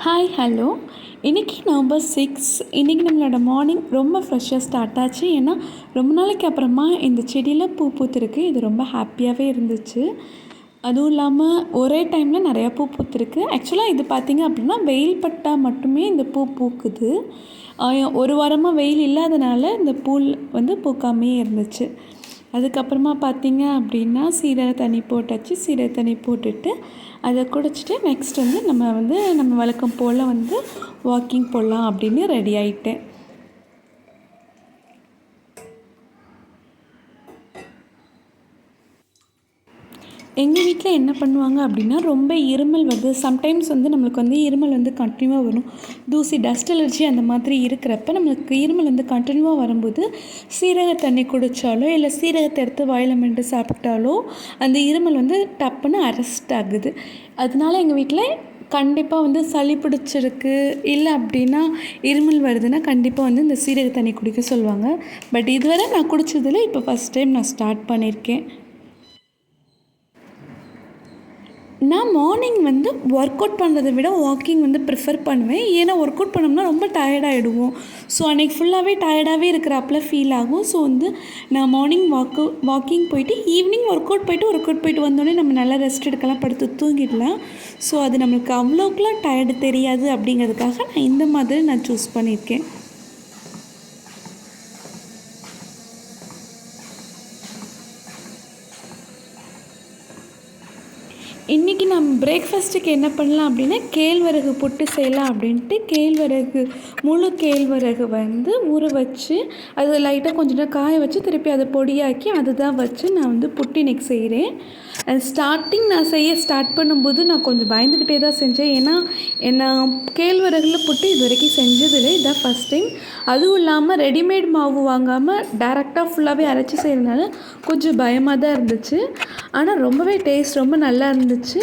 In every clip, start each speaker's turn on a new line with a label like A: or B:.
A: Hi hello. இன்றைக்கி November 6. இன்றைக்கி நம்மளோட மார்னிங் ரொம்ப ஃப்ரெஷ்ஷாக ஸ்டார்ட் ஆச்சு. ஏன்னா ரொம்ப நாளைக்கு அப்புறமா இந்த செடியில் பூ பூத்துருக்கு. இது ரொம்ப ஹாப்பியாகவே இருந்துச்சு. அதுவும் இல்லாமல் ஒரே டைமில் நிறையா பூ பூத்துருக்கு. ஆக்சுவலாக இது பார்த்திங்க அப்படின்னா வெயில் பட்டால் மட்டுமே இந்த பூ பூக்குது. ஒரு வாரமாக வெயில் இல்லாதனால இந்த பூ பூக்காமே இருந்துச்சு. அதுக்கப்புறமா பார்த்திங்க அப்படின்னா சீரக தண்ணி போட்டாச்சு. சீரக தண்ணி போட்டுட்டு அதை குடிச்சிட்டு நெக்ஸ்ட் நம்ம வழக்கம் போல் வாக்கிங் போகலாம் அப்படின்னு ரெடி ஆகிட்டேன். எங்கள் வீட்டில் என்ன பண்ணுவாங்க அப்படின்னா, ரொம்ப இருமல் வருது. சம்டைம்ஸ் நம்மளுக்கு இருமல் கண்டினியூவாக வரும். தூசி, டஸ்ட் அலர்ஜி அந்த மாதிரி இருக்கிறப்ப நம்மளுக்கு இருமல் கண்டினியூவாக வரும்போது சீரக தண்ணி குடித்தாலோ இல்லை சீரகத்தை எடுத்து வாயில் மென்று சாப்பிட்டாலோ அந்த இருமல் டப்புன்னு அரெஸ்ட் ஆகுது. அதனால எங்கள் வீட்டில் கண்டிப்பாக சளி பிடிச்சிருக்கு இல்லை அப்படின்னா இருமல் வருதுன்னா கண்டிப்பாக இந்த சீரக தண்ணி குடிக்க சொல்லுவாங்க. பட் இதுவரை நான் குடித்ததில் இப்போ ஃபஸ்ட் டைம் நான் ஸ்டார்ட் பண்ணியிருக்கேன். நான் மார்னிங் ஒர்க் அவுட் பண்ணுறதை விட வாக்கிங் ப்ரிஃபர் பண்ணுவேன். ஏன்னா ஒர்க் அவுட் பண்ணோம்னா ரொம்ப டயர்டாகிடுவோம். ஸோ அன்றைக்கி ஃபுல்லாகவே டயர்டாகவே இருக்கிறாப்புல ஃபீல் ஆகும். ஸோ நான் மார்னிங் வாக்கிங் போயிட்டு ஈவினிங் ஒர்க் அவுட் போயிட்டு வந்தோடனே நம்ம நல்லா ரெஸ்ட் எடுக்கலாம், படுத்து தூங்கிடலாம். ஸோ அது நம்மளுக்கு அவ்வளோக்குலாம் டயர்டு தெரியாது. அப்படிங்கிறதுக்காக நான் இந்த மாதிரி நான் சூஸ் பண்ணியிருக்கேன். இன்றைக்கி நம்ம பிரேக்ஃபாஸ்ட்டுக்கு என்ன பண்ணலாம் அப்படின்னா கேழ்வரகு புட்டு செய்யலாம் அப்படின்ட்டு முழு கேழ்வரகு ஊற வச்சு அது லைட்டாக கொஞ்சம் நேரம் காய வச்சு திருப்பி அதை பொடியாக்கி அதுதான் வச்சு நான் புட்டு இன்றைக்கி செய்கிறேன். ஸ்டார்டிங் நான் ஸ்டார்ட் பண்ணும்போது நான் கொஞ்சம் பயந்துக்கிட்டே தான் செஞ்சேன். ஏன்னா நான் கேழ்வரகுல புட்டு இது வரைக்கும் செஞ்சதில்லை, இதுதான் ஃபஸ்ட் டைம். அதுவும் இல்லாமல் ரெடிமேட் மாவு வாங்காமல் டேரெக்டாக ஃபுல்லாகவே அரைச்சி செய்கிறதுனால கொஞ்சம் பயமாக தான் இருந்துச்சு. ஆனால் ரொம்பவே டேஸ்ட் ரொம்ப நல்லா இருந்துச்சு.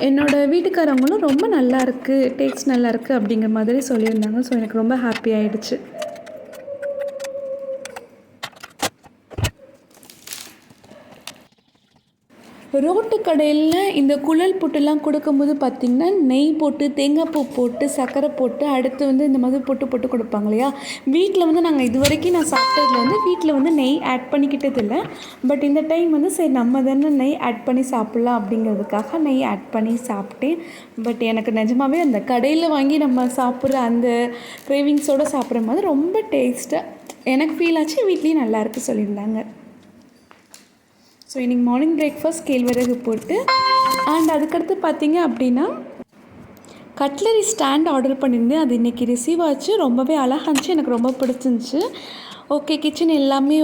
A: என்னோடய வீட்டுக்காரவங்களும் ரொம்ப நல்லாயிருக்கு, டேஸ்ட் நல்லாயிருக்கு அப்படிங்கிற மாதிரி சொல்லியிருந்தாங்க. ஸோ எனக்கு ரொம்ப ஹாப்பி ஆகிடுச்சு. ரோட்டு கடையில் இந்த குழல் புட்டுலாம் கொடுக்கும்போது பார்த்திங்கன்னா நெய் போட்டு தேங்காய் பூ போட்டு சர்க்கரை போட்டு அடுத்து இந்த மாதிரி போட்டு கொடுப்பாங்க இல்லையா. வீட்டில் நாங்கள் இது வரைக்கும் நான் சாப்பிட்டதில் வீட்டில் நெய் ஆட் பண்ணிக்கிட்டதில்லை. பட் இந்த டைம் சரி நம்ம தானே நெய் ஆட் பண்ணி சாப்பிட்லாம் அப்படிங்கிறதுக்காக நெய் ஆட் பண்ணி சாப்பிட்டேன். பட் எனக்கு நிஜமாகவே அந்த கடையில் வாங்கி நம்ம சாப்பிட்ற அந்த கிரேவிங்ஸோடு சாப்பிட்ற மாதிரி ரொம்ப டேஸ்ட்டாக எனக்கு ஃபீல் ஆச்சு. வீட்லேயும் நல்லாயிருக்கு சொல்லியிருந்தாங்க. ஸோ இன்றைக்கி மார்னிங் பிரேக்ஃபாஸ்ட் கேழ்வரகு போட்டு அண்ட் அதுக்கடுத்து பார்த்திங்க அப்படின்னா கட்லரி ஸ்டாண்ட் ஆர்டர் பண்ணியிருந்தேன். அது இன்றைக்கி ரிசீவ் ஆச்சு. ரொம்பவே அழகாக இருந்துச்சு, எனக்கு ரொம்ப பிடிச்சிருந்துச்சு. ஓகே, கிச்சன் எல்லாமே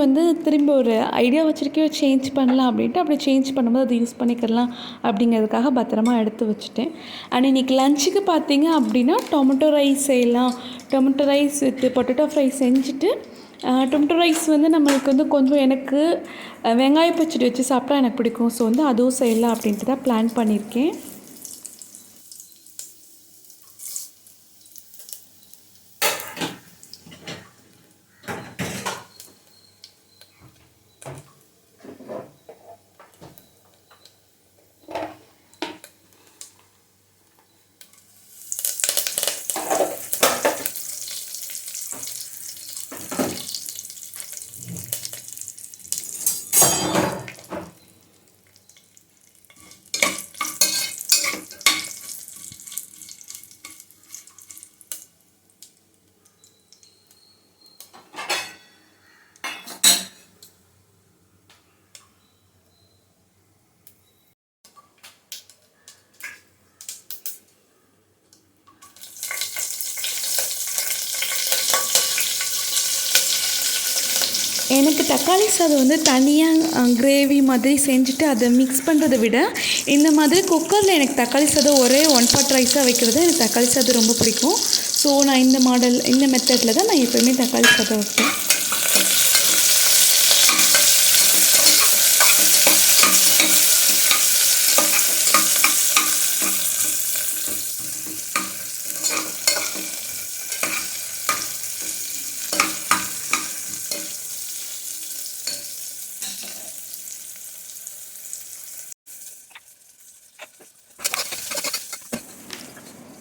A: திரும்ப ஒரு ஐடியா வச்சுருக்கேன், சேஞ்ச் பண்ணலாம் அப்படின்ட்டு அப்படி சேஞ்ச் பண்ணும்போது அதை யூஸ் பண்ணிக்கலாம் அப்படிங்கிறதுக்காக பத்திரமா எடுத்து வச்சுட்டேன். அண்ட் இன்றைக்கி லஞ்சுக்கு பார்த்திங்க அப்படின்னா டொமேட்டோ ரைஸ் செய்யலாம். Tomato rice with potato fry செஞ்சுட்டு டொமேட்டோ ரைஸ் நம்மளுக்கு கொஞ்சம் எனக்கு வெங்காய பச்சடி வச்சு சாப்பிட்டா எனக்கு பிடிக்கும். ஸோ அதுவும் செய்யலாம் அப்படின்ட்டு தான் பிளான் பண்ணியிருக்கேன். எனக்கு தக்காளி சாதம் தனியாக கிரேவி மாதிரி செஞ்சுட்டு அதை மிக்ஸ் பண்ணுறதை விட இந்த மாதிரி குக்கரில் எனக்கு தக்காளி சாதம் ஒரே 1 pot ரைஸாக வைக்கிறது எனக்கு தக்காளி சாதம் ரொம்ப பிடிக்கும். ஸோ நான் இந்த மெத்தடில் தான் நான் எப்போயுமே தக்காளி சாதம் வைப்பேன்.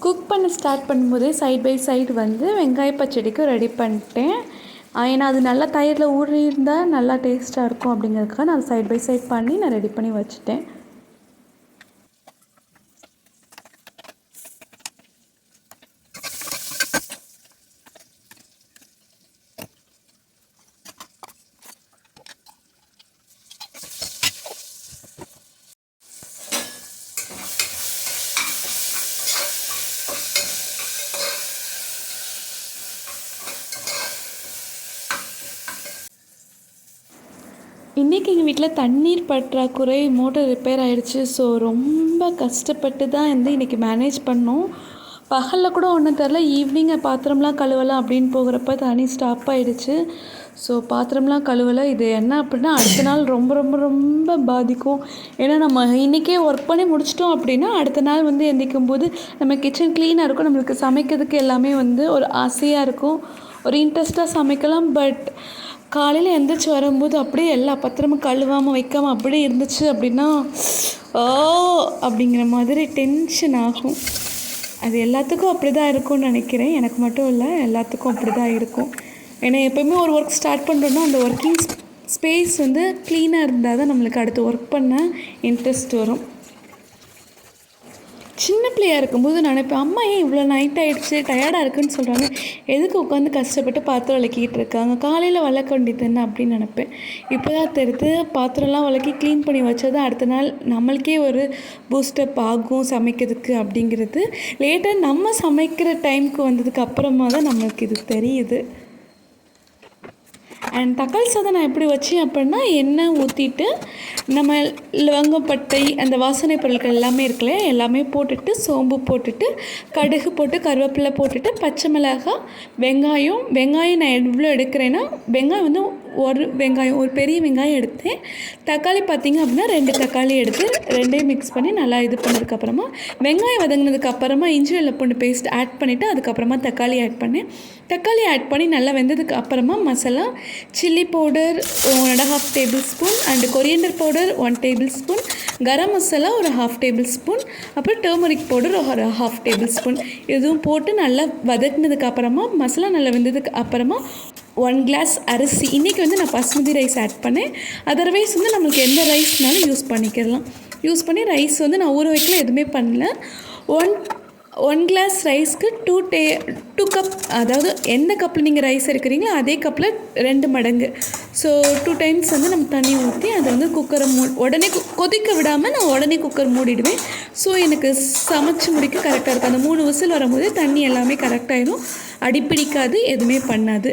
A: குக் பண்ண ஸ்டார்ட் பண்ணும்போதே சைட் பை சைடு வந்து வெங்காய பச்சடிக்கு ரெடி பண்ணிட்டேன். ஏன்னா அது நல்லா தயிரில் ஊறியிருந்தால் நல்லா டேஸ்ட்டாக இருக்கும் அப்படிங்கிறதுக்காக நான் சைட் பை சைட் பண்ணி நான் ரெடி பண்ணி வச்சுட்டேன். இன்றைக்கி எங்கள் வீட்டில் தண்ணீர் பற்றாக்குறை, மோட்டர் ரிப்பேர் ஆகிடுச்சு. ஸோ ரொம்ப கஷ்டப்பட்டு தான் இன்றைக்கி மேனேஜ் பண்ணோம். பகலில் கூட ஒன்றும் தெரில, ஈவினிங் பாத்திரம்லாம் கழுவலாம் அப்படின்னு போகிறப்ப தண்ணி ஸ்டாப் ஆகிடுச்சு. ஸோ பாத்திரம்லாம் கழுவலை. இது என்ன அப்படின்னா அடுத்த நாள் ரொம்ப ரொம்ப ரொம்ப பாதிக்கும். ஏன்னா நம்ம இன்றைக்கே ஒர்க் பண்ணி முடிச்சிட்டோம் அப்படின்னா அடுத்த நாள் வந்து எந்திரிக்கும் போது நம்ம கிச்சன் க்ளீனாக இருக்கும். நம்மளுக்கு சமைக்கிறதுக்கு எல்லாமே வந்து ஒரு ஆசையாக இருக்கும், ஒரு இன்ட்ரெஸ்ட்டாக சமைக்கலாம். பட் காலையில் எந்திரிச்சு வரும்போது அப்படியே எல்லா பத்திரமும் கழுவாமல் வைக்காமல் அப்படியே இருந்துச்சு அப்படின்னா அப்படிங்கிற மாதிரி டென்ஷன் ஆகும். அது எல்லாத்துக்கும் அப்படி தான் இருக்கும்னு நினைக்கிறேன். எனக்கு மட்டும் இல்லை, எல்லாத்துக்கும் அப்படி தான் இருக்கும். ஏன்னா எப்போயுமே ஒரு ஒர்க் ஸ்டார்ட் பண்ணுறோன்னா அந்த ஒர்க்கிங் ஸ்பேஸ் வந்து க்ளீனாக இருந்தால் தான் நம்மளுக்கு அடுத்து ஒர்க் பண்ண இன்ட்ரெஸ்ட் வரும். சின்ன பிள்ளையாக இருக்கும்போது நினைப்பேன், அம்மா ஏன் இவ்வளோ நைட் ஆகிடுச்சு, டயர்டாக இருக்குன்னு சொல்கிறாங்க, எதுக்கு உட்காந்து கஷ்டப்பட்டு பாத்திரம் விளக்கிட்டு இருக்காங்க, காலையில் விளக்க வேண்டியது என்ன அப்படின்னு நினப்பேன். இப்போ தான் தெரியுது, பாத்திரம்லாம் விளக்கி க்ளீன் பண்ணி வச்சா தான் அடுத்த நாள் நம்மளுக்கே ஒரு பூஸ்டப் ஆகும் சமைக்கிறதுக்கு அப்படிங்கிறது. லேட்டாக நம்ம சமைக்கிற டைமுக்கு வந்ததுக்கு அப்புறமா தான் நம்மளுக்கு இது தெரியுது. அண்ட் தக்காளி சாதம் நான் எப்படி வச்சேன் அப்படின்னா, எண்ணெய் ஊற்றிட்டு நம்ம லவங்கப்பட்டை அந்த வாசனை பொருட்கள் எல்லாமே இருக்குல்ல, எல்லாமே போட்டுட்டு சோம்பு போட்டுட்டு கடுகு போட்டு கருவேப்பிலை போட்டுட்டு பச்சை மிளகாய் வெங்காயம் நான் எவ்வளோ எடுக்கிறேன்னா, வெங்காயம் வந்து ஒரு பெரிய வெங்காயம் எடுத்தேன். தக்காளி பார்த்திங்க அப்படின்னா 2 தக்காளி எடுத்து ரெண்டையும் மிக்ஸ் பண்ணி நல்லா இது பண்ணதுக்கப்புறமா வெங்காயம் வதங்கினதுக்கப்புறமா இஞ்சி வெள்ளை பூண்டு பேஸ்ட் ஆட் பண்ணிவிட்டு அதுக்கப்புறமா தக்காளி ஆட் பண்ணேன். தக்காளி ஆட் பண்ணி நல்லா வெந்ததுக்கு அப்புறமா masala chilli powder 1.5 tablespoon and coriander powder 1 tablespoon, garam masala ஒரு 1/2 டேபிள் ஸ்பூன், அப்புறம் டர்மரிக் பவுடர் ஒரு 1/2 டேபிள் ஸ்பூன் இதுவும் போட்டு நல்லா வதக்கினதுக்கு அப்புறமா மசாலா நல்லா வெந்ததுக்கு அப்புறமா 1 கிளாஸ் அரிசி, இன்றைக்கி வந்து நான் பாஸ்மதி ரைஸ் ஆட் பண்ணேன். அதர்வைஸ் வந்து நம்மளுக்கு எந்த ரைஸ்னாலும் யூஸ் பண்ணி ரைஸ் வந்து நான் ஊற வைக்கல, எதுவுமே பண்ணல. 1 கிளாஸ் ரைஸ்க்கு 2 கப், அதாவது எந்த கப்பில் நீங்கள் ரைஸ் எடுக்கிறீங்களோ அதே கப்பில் 2 மடங்கு. ஸோ 2 டைம்ஸ் வந்து நம்ம தண்ணி ஊற்றி அதை வந்து குக்கரை உடனே கொதிக்க விடாமல் நான் உடனே குக்கர் மூடிடுவேன். ஸோ எனக்கு சமைச்சு முடிக்க கரெக்டாக இருக்கும். அந்த 3 விசில் வரும்போது தண்ணி எல்லாமே கரெக்டாகிடும், அடிப்பிடிக்காது, எதுவுமே பண்ணாது.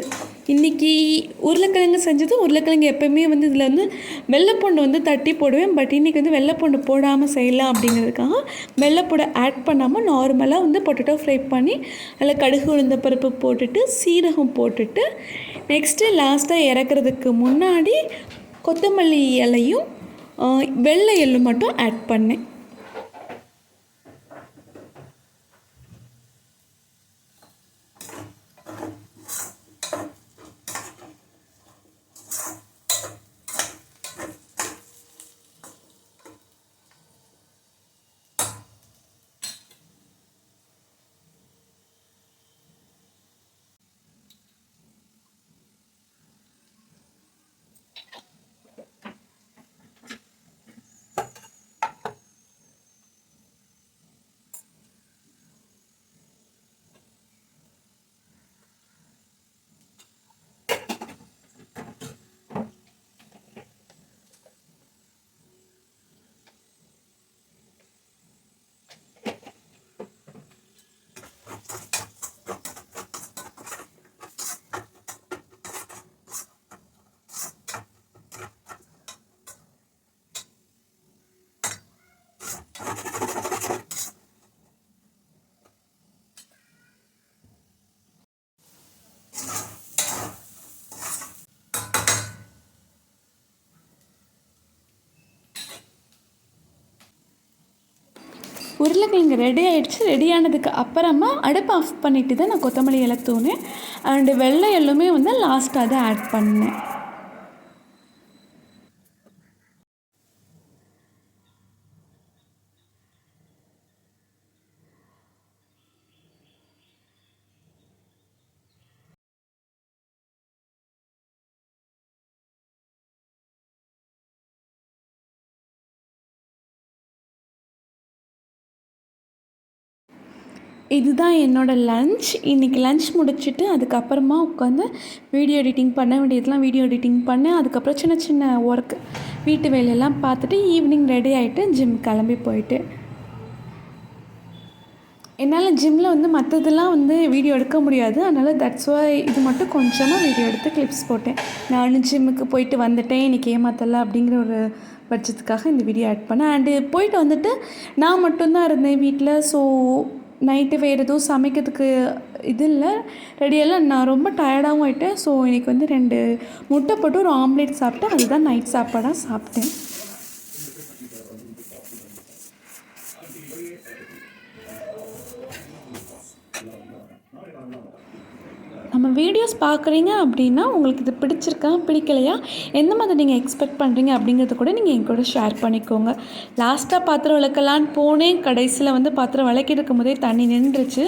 A: இன்றைக்கி உருளைக்கிழங்கு எப்போயுமே வந்து இதில் வந்து வெள்ளைப்பூண்டு வந்து தட்டி போடுவேன். பட் இன்றைக்கி வந்து வெள்ளைப்பூண்டு போடாமல் செய்யலாம் அப்படிங்கிறதுக்காக வெள்ளைப்பூடை ஆட் பண்ணாமல் நார்மலாக வந்து பொட்டேட்டோ ஃப்ரை பண்ணி அதில் கடுகு உளுந்த பருப்பு போட்டுட்டு சீரகம் போட்டுட்டு நெக்ஸ்ட்டு லாஸ்ட்டாக இறக்குறதுக்கு முன்னாடி கொத்தமல்லி இலையும் வெள்ளை எள்ளு மட்டும் ஆட் பண்ணேன். உருளைக்கிழங்கு ரெடி ஆகிடுச்சு. ரெடி ஆனதுக்கு அப்புறமா அடுப்பு ஆஃப் பண்ணிவிட்டு தான் நான் கொத்தமல்லி இலை தூணேன். அண்டு வெள்ளை எள்ளுமே வந்து லாஸ்ட்டாக தான் ஆட் பண்ணேன். இதுதான் என்னோடய லன்ச். இன்றைக்கி லன்ச் முடிச்சுட்டு அதுக்கப்புறமா உட்காந்து வீடியோ எடிட்டிங் பண்ண வேண்டியதெல்லாம் வீடியோ எடிட்டிங் பண்ணேன். அதுக்கப்புறம் சின்ன சின்ன ஒர்க் வீட்டு வேலையெல்லாம் பார்த்துட்டு ஈவினிங் ரெடி ஆகிட்டு ஜிம் கிளம்பி போயிட்டு என்னால் ஜிம்மில் வந்து மற்றதெல்லாம் வந்து வீடியோ எடுக்க முடியாது. அதனால் தட்ஸ் வை இது மட்டும் கொஞ்சமாக வீடியோ எடுத்து கிளிப்ஸ் போட்டேன். நானும் ஜிம்முக்கு போயிட்டு வந்துட்டேன், இன்றைக்கி ஏமாற்றலை அப்படிங்கிற ஒரு பட்சத்துக்காக இந்த வீடியோ ஆட் பண்ணேன். அண்டு போயிட்டு வந்துட்டு நான் மட்டும்தான் இருந்தேன் வீட்டில். ஸோ நைட்டு வேறு எதுவும் சமைக்கிறதுக்கு இது இல்லை, ரெடியெல்லாம். நான் ரொம்ப டயர்டாகவும் ஆகிட்டேன். ஸோ இன்றைக்கி வந்து 2 முட்டை போட்டு ஒரு ஆம்லேட் சாப்பிட்டேன். அதுதான் நைட் சாப்பாடாக சாப்பிட்டேன். நம்ம வீடியோஸ் பார்க்குறீங்க அப்படின்னா உங்களுக்கு இது பிடிச்சிருக்கா பிடிக்கலையா, எந்த மாதிரி நீங்கள் எக்ஸ்பெக்ட் பண்ணுறீங்க அப்படிங்கிறத கூட நீங்கள் என் கூட ஷேர் பண்ணிக்கோங்க. லாஸ்ட்டாக பாத்திரம் விளக்கலான்னு போனேன், கடைசியில் வந்து பாத்திரம் விளக்கிட்டு இருக்கும் போதே தண்ணி நின்றுச்சு.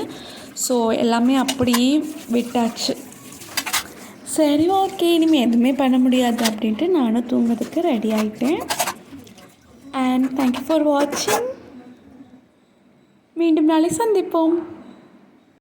A: ஸோ எல்லாமே அப்படியே விட்டாச்சு. சரி, ஓகே, இனிமேல் எதுவுமே பண்ண முடியாது அப்படின்ட்டு நானும் தூங்குறதுக்கு ரெடி ஆகிட்டேன். அண்ட் தேங்க்யூ ஃபார் வாட்சிங். மீண்டும் நாளை சந்திப்போம்.